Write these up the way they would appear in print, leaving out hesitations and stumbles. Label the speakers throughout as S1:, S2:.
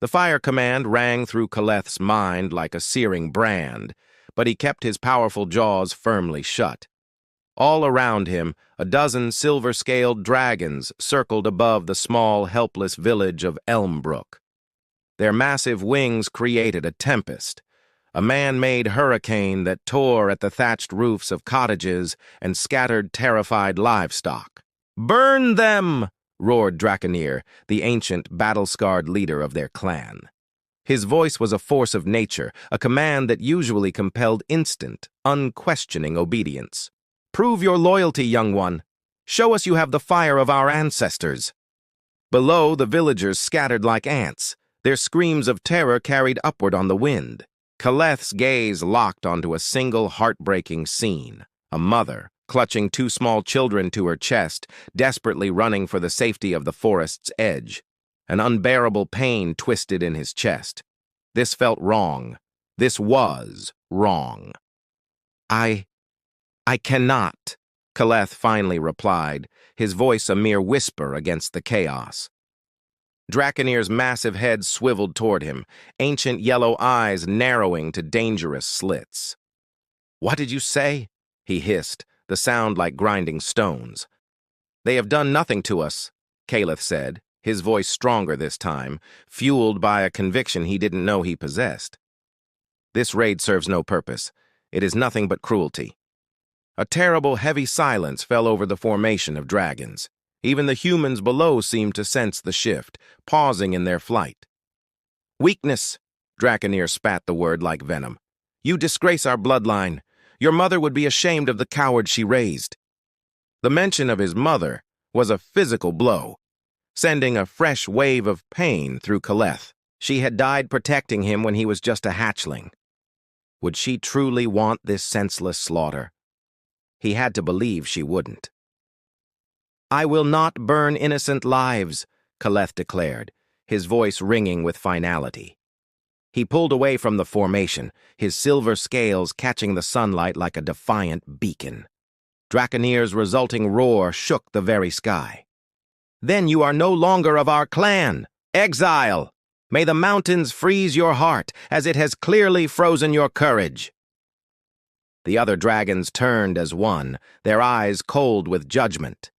S1: The fire command rang through Caleth's mind like a searing brand, but he kept his powerful jaws firmly shut. All around him, a dozen silver-scaled dragons circled above the small, helpless village of Elmbrook. Their massive wings created a tempest, a man-made hurricane that tore at the thatched roofs of cottages and scattered terrified livestock. "Burn them!" roared Draconir, the ancient, battle-scarred leader of their clan. His voice was a force of nature, a command that usually compelled instant, unquestioning obedience. "Prove your loyalty, young one. Show us you have the fire of our ancestors." Below, the villagers scattered like ants, their screams of terror carried upward on the wind. Caleth's gaze locked onto a single heartbreaking scene, a mother, clutching two small children to her chest, desperately running for the safety of the forest's edge. An unbearable pain twisted in his chest. This felt wrong. This was wrong. I cannot," Caleth finally replied, his voice a mere whisper against the chaos. Draconir's massive head swiveled toward him, ancient yellow eyes narrowing to dangerous slits. "What did you say?" he hissed, the sound like grinding stones. "They have done nothing to us," Caleth said, his voice stronger this time, fueled by a conviction he didn't know he possessed. "This raid serves no purpose. It is nothing but cruelty." A terrible, heavy silence fell over the formation of dragons. Even the humans below seemed to sense the shift, pausing in their flight. "Weakness," Draconir spat the word like venom. "You disgrace our bloodline. Your mother would be ashamed of the coward she raised." The mention of his mother was a physical blow, sending a fresh wave of pain through Caleth. She had died protecting him when he was just a hatchling. Would she truly want this senseless slaughter? He had to believe she wouldn't. "I will not burn innocent lives," Caleth declared, his voice ringing with finality. He pulled away from the formation, his silver scales catching the sunlight like a defiant beacon. Draconir's resulting roar shook the very sky. "Then you are no longer of our clan! Exile! May the mountains freeze your heart, as it has clearly frozen your courage!" The other dragons turned as one, their eyes cold with judgment.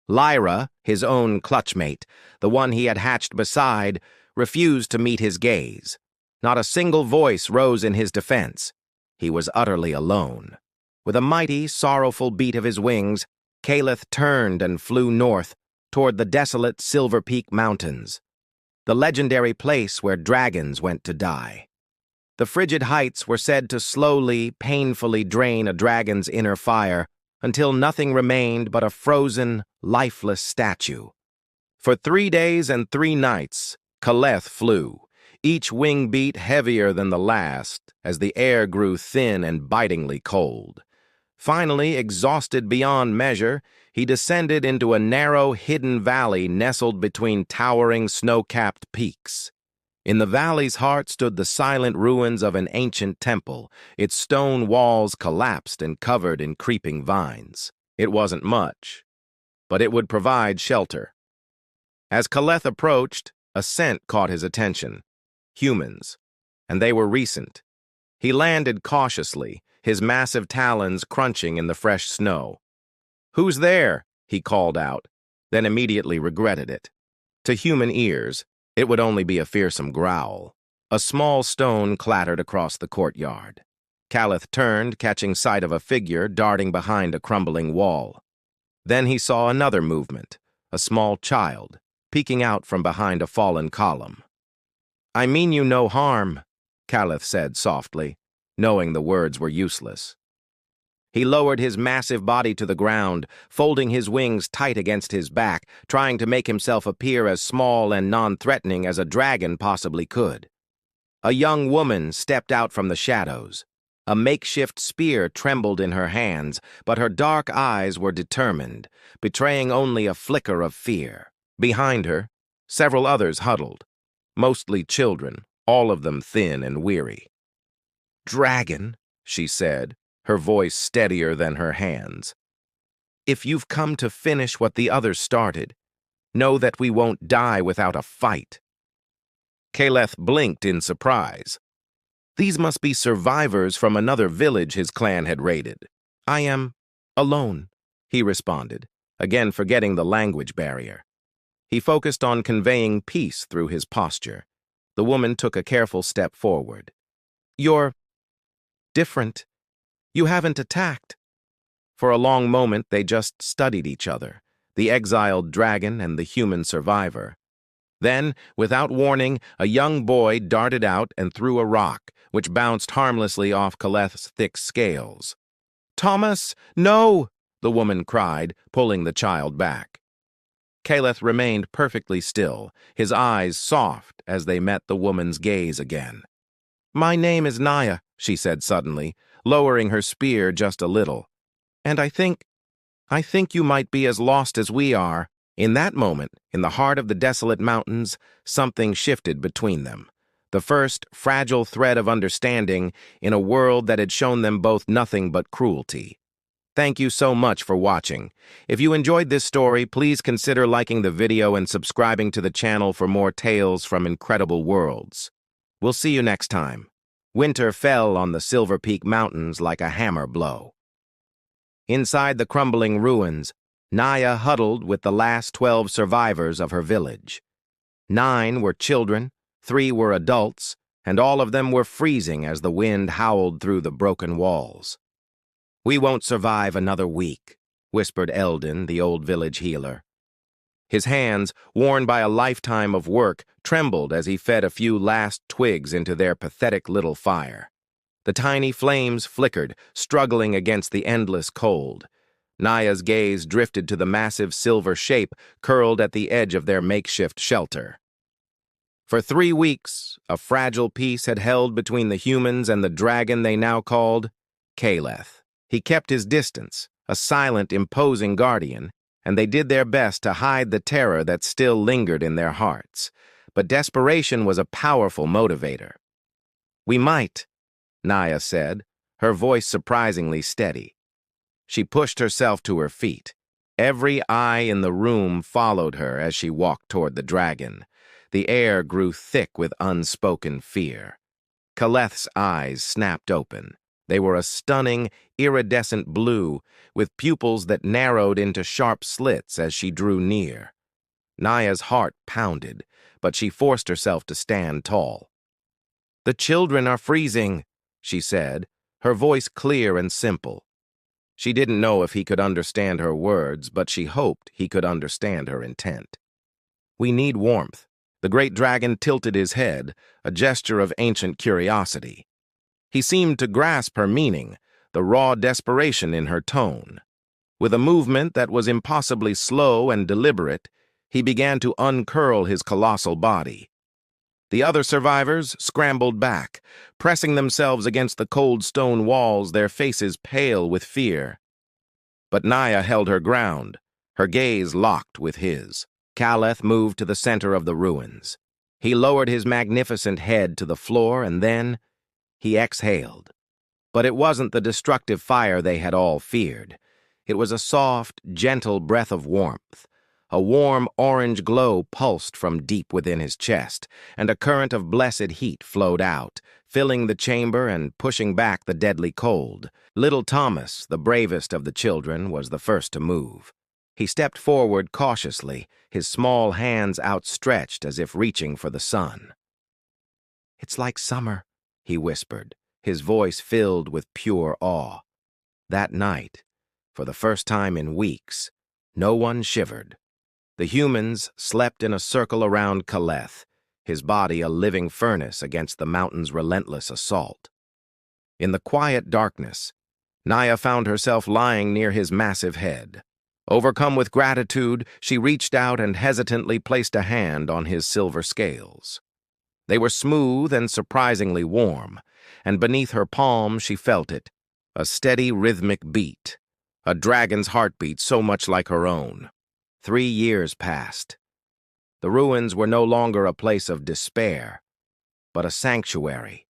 S1: Lyra, his own clutchmate, the one he had hatched beside, refused to meet his gaze. Not a single voice rose in his defense. He was utterly alone. With a mighty, sorrowful beat of his wings, Caleth turned and flew north, toward the desolate Silver Peak Mountains, the legendary place where dragons went to die. The frigid heights were said to slowly, painfully drain a dragon's inner fire until nothing remained but a frozen, lifeless statue. For 3 days and 3 nights, Caleth flew, each wing beat heavier than the last as the air grew thin and bitingly cold. Finally, exhausted beyond measure, he descended into a narrow, hidden valley nestled between towering, snow-capped peaks. In the valley's heart stood the silent ruins of an ancient temple, its stone walls collapsed and covered in creeping vines. It wasn't much, but it would provide shelter. As Caleth approached, a scent caught his attention. Humans, and they were recent. He landed cautiously, his massive talons crunching in the fresh snow. "Who's there?" he called out, then immediately regretted it. To human ears, it would only be a fearsome growl. A small stone clattered across the courtyard. Caleth turned, catching sight of a figure darting behind a crumbling wall. Then he saw another movement, a small child, peeking out from behind a fallen column. "I mean you no harm," Caleth said softly, knowing the words were useless. He lowered his massive body to the ground, folding his wings tight against his back, trying to make himself appear as small and non-threatening as a dragon possibly could. A young woman stepped out from the shadows. A makeshift spear trembled in her hands, but her dark eyes were determined, betraying only a flicker of fear. Behind her, several others huddled, mostly children, all of them thin and weary. "Dragon," she said, her voice steadier than her hands. "If you've come to finish what the others started, know that we won't die without a fight." Caleth blinked in surprise. These must be survivors from another village his clan had raided. I am alone, he responded, again forgetting the language barrier. He focused on conveying peace through his posture. The woman took a careful step forward. You're different. You haven't attacked. For a long moment, they just studied each other, the exiled dragon and the human survivor. Then, without warning, a young boy darted out and threw a rock, which bounced harmlessly off Caleth's thick scales. Thomas, no! The woman cried, pulling the child back. Caleth remained perfectly still, his eyes soft as they met the woman's gaze again. My name is Naya, she said suddenly, lowering her spear just a little. And I think you might be as lost as we are. In that moment, in the heart of the desolate mountains, something shifted between them. The first fragile thread of understanding in a world that had shown them both nothing but cruelty. Thank you so much for watching. If you enjoyed this story, please consider liking the video and subscribing to the channel for more tales from incredible worlds. We'll see you next time. Winter fell on the Silver Peak Mountains like a hammer blow. Inside the crumbling ruins, Naya huddled with the last 12 survivors of her village. 9 were children, 3 were adults, and all of them were freezing as the wind howled through the broken walls. We won't survive another week, whispered Eldon, the old village healer. His hands, worn by a lifetime of work, trembled as he fed a few last twigs into their pathetic little fire. The tiny flames flickered, struggling against the endless cold. Naya's gaze drifted to the massive silver shape curled at the edge of their makeshift shelter. For 3 weeks, a fragile peace had held between the humans and the dragon they now called Caleth. He kept his distance, a silent, imposing guardian, and they did their best to hide the terror that still lingered in their hearts. But desperation was a powerful motivator. We might, Naya said, her voice surprisingly steady. She pushed herself to her feet. Every eye in the room followed her as she walked toward the dragon. The air grew thick with unspoken fear. Caleth's eyes snapped open. They were a stunning, iridescent blue, with pupils that narrowed into sharp slits as she drew near. Naya's heart pounded, but she forced herself to stand tall. The children are freezing, she said, her voice clear and simple. She didn't know if he could understand her words, but she hoped he could understand her intent. We need warmth. The great dragon tilted his head, a gesture of ancient curiosity. He seemed to grasp her meaning, the raw desperation in her tone. With a movement that was impossibly slow and deliberate, he began to uncurl his colossal body. The other survivors scrambled back, pressing themselves against the cold stone walls, their faces pale with fear. But Naya held her ground, her gaze locked with his. Caleth moved to the center of the ruins. He lowered his magnificent head to the floor, and then he exhaled. But it wasn't the destructive fire they had all feared. It was a soft, gentle breath of warmth. A warm orange glow pulsed from deep within his chest, and a current of blessed heat flowed out, filling the chamber and pushing back the deadly cold. Little Thomas, the bravest of the children, was the first to move. He stepped forward cautiously, his small hands outstretched as if reaching for the sun. It's like summer, he whispered, his voice filled with pure awe. That night, for the first time in weeks, no one shivered. The humans slept in a circle around Caleth, his body a living furnace against the mountain's relentless assault. In the quiet darkness, Naya found herself lying near his massive head. Overcome with gratitude, she reached out and hesitantly placed a hand on his silver scales. They were smooth and surprisingly warm, and beneath her palm she felt it, a steady rhythmic beat, a dragon's heartbeat so much like her own. 3 years passed. The ruins were no longer a place of despair, but a sanctuary,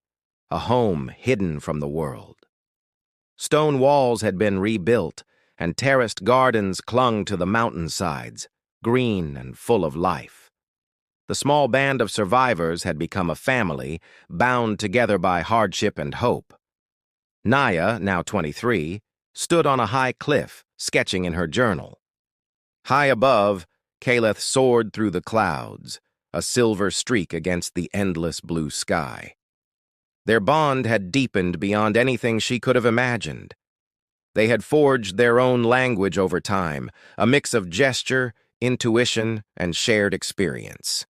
S1: a home hidden from the world. Stone walls had been rebuilt, and terraced gardens clung to the mountainsides, green and full of life. The small band of survivors had become a family, bound together by hardship and hope. Naya, now 23, stood on a high cliff, sketching in her journal. High above, Caleth soared through the clouds, a silver streak against the endless blue sky. Their bond had deepened beyond anything she could have imagined. They had forged their own language over time, a mix of gesture, intuition, and shared experience.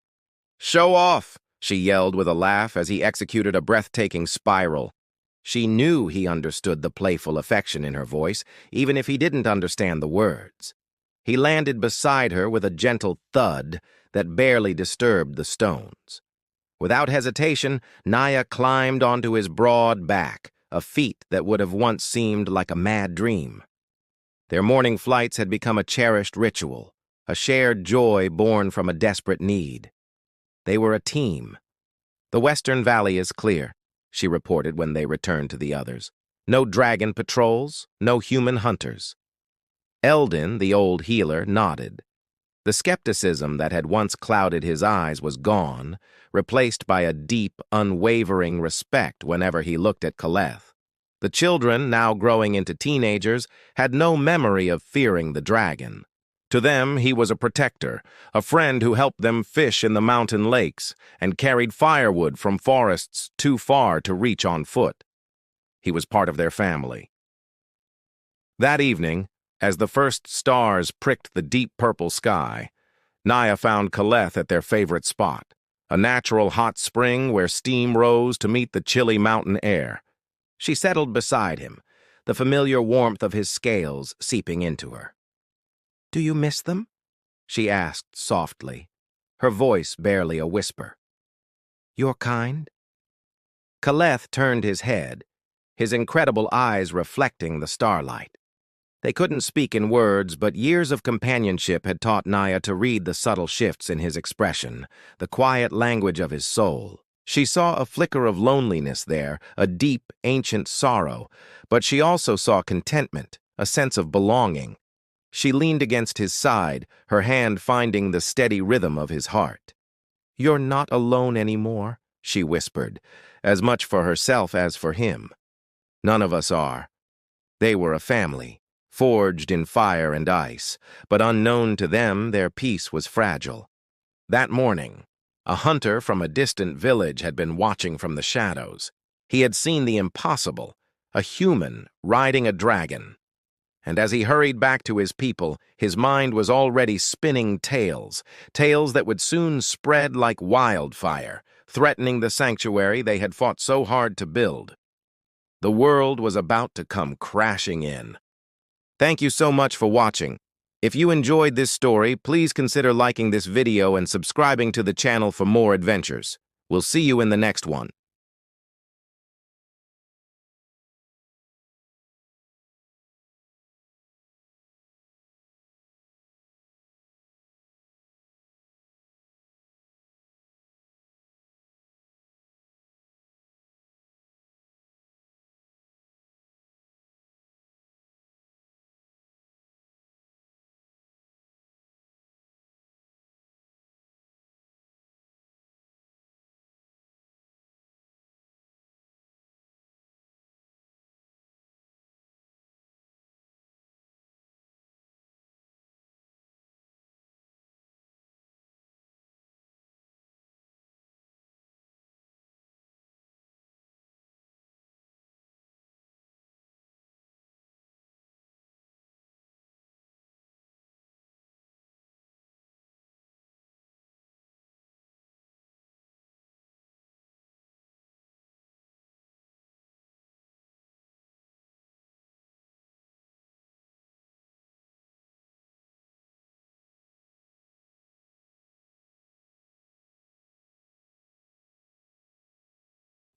S1: "Show off!" she yelled with a laugh as he executed a breathtaking spiral. She knew he understood the playful affection in her voice, even if he didn't understand the words. He landed beside her with a gentle thud that barely disturbed the stones. Without hesitation, Naya climbed onto his broad back, a feat that would have once seemed like a mad dream. Their morning flights had become a cherished ritual, a shared joy born from a desperate need. They were a team. "The Western Valley is clear," she reported when they returned to the others. "No dragon patrols, no human hunters." Eldon, the old healer, nodded. The skepticism that had once clouded his eyes was gone, replaced by a deep, unwavering respect whenever he looked at Caleth. The children, now growing into teenagers, had no memory of fearing the dragon. To them, he was a protector, a friend who helped them fish in the mountain lakes and carried firewood from forests too far to reach on foot. He was part of their family. That evening, as the first stars pricked the deep purple sky, Naya found Caleth at their favorite spot, a natural hot spring where steam rose to meet the chilly mountain air. She settled beside him, the familiar warmth of his scales seeping into her. "Do you miss them?" she asked softly, her voice barely a whisper. "Your kind?" Caleth turned his head, his incredible eyes reflecting the starlight. They couldn't speak in words, but years of companionship had taught Naya to read the subtle shifts in his expression, the quiet language of his soul. She saw a flicker of loneliness there, a deep, ancient sorrow, but she also saw contentment, a sense of belonging. She leaned against his side, her hand finding the steady rhythm of his heart. "You're not alone anymore," she whispered, as much for herself as for him. "None of us are." They were a family, forged in fire and ice, but unknown to them, their peace was fragile. That morning, a hunter from a distant village had been watching from the shadows. He had seen the impossible, a human riding a dragon. And as he hurried back to his people, his mind was already spinning tales that would soon spread like wildfire, threatening the sanctuary they had fought so hard to build. The world was about to come crashing in. Thank you so much for watching. If you enjoyed this story, please consider liking this video and subscribing to the channel for more adventures. We'll see you in the next one.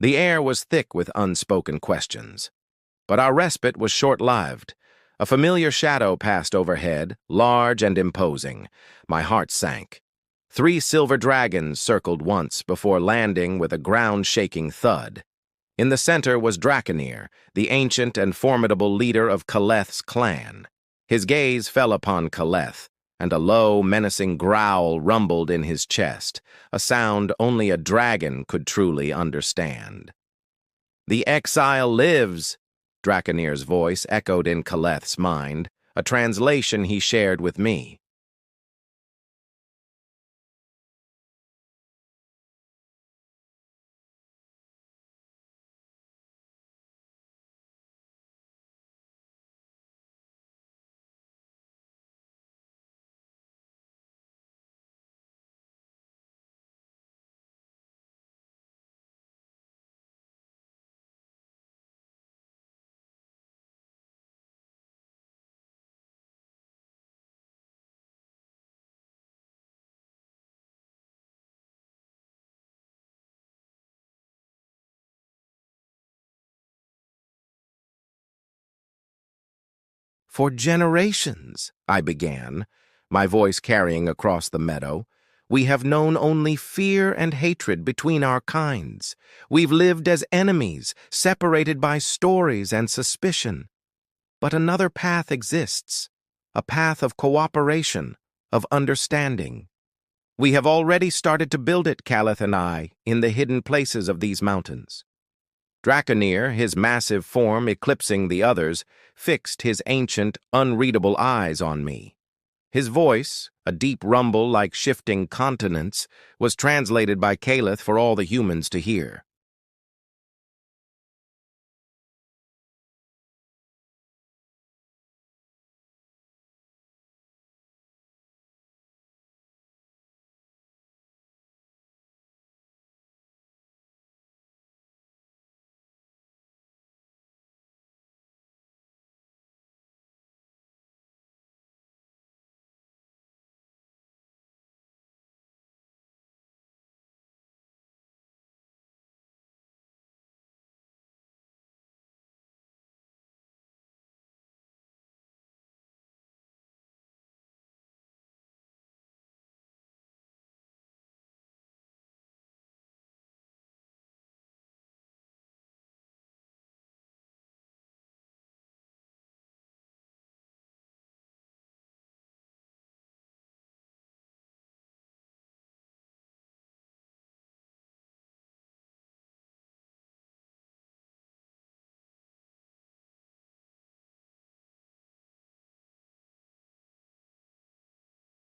S1: The air was thick with unspoken questions. But our respite was short-lived. A familiar shadow passed overhead, large and imposing. My heart sank. 3 silver dragons circled once before landing with a ground-shaking thud. In the center was Draconir, the ancient and formidable leader of Caleth's clan. His gaze fell upon Caleth, and a low, menacing growl rumbled in his chest, a sound only a dragon could truly understand. "The exile lives," Draconir's voice echoed in Caleth's mind, a translation he shared with me. "For generations," I began, my voice carrying across the meadow, "we have known only fear and hatred between our kinds. We've lived as enemies, separated by stories and suspicion. But another path exists, a path of cooperation, of understanding. We have already started to build it, Caleth and I, in the hidden places of these mountains." Draconir, his massive form eclipsing the others, fixed his ancient, unreadable eyes on me. His voice, a deep rumble like shifting continents, was translated by Caleth for all the humans to hear.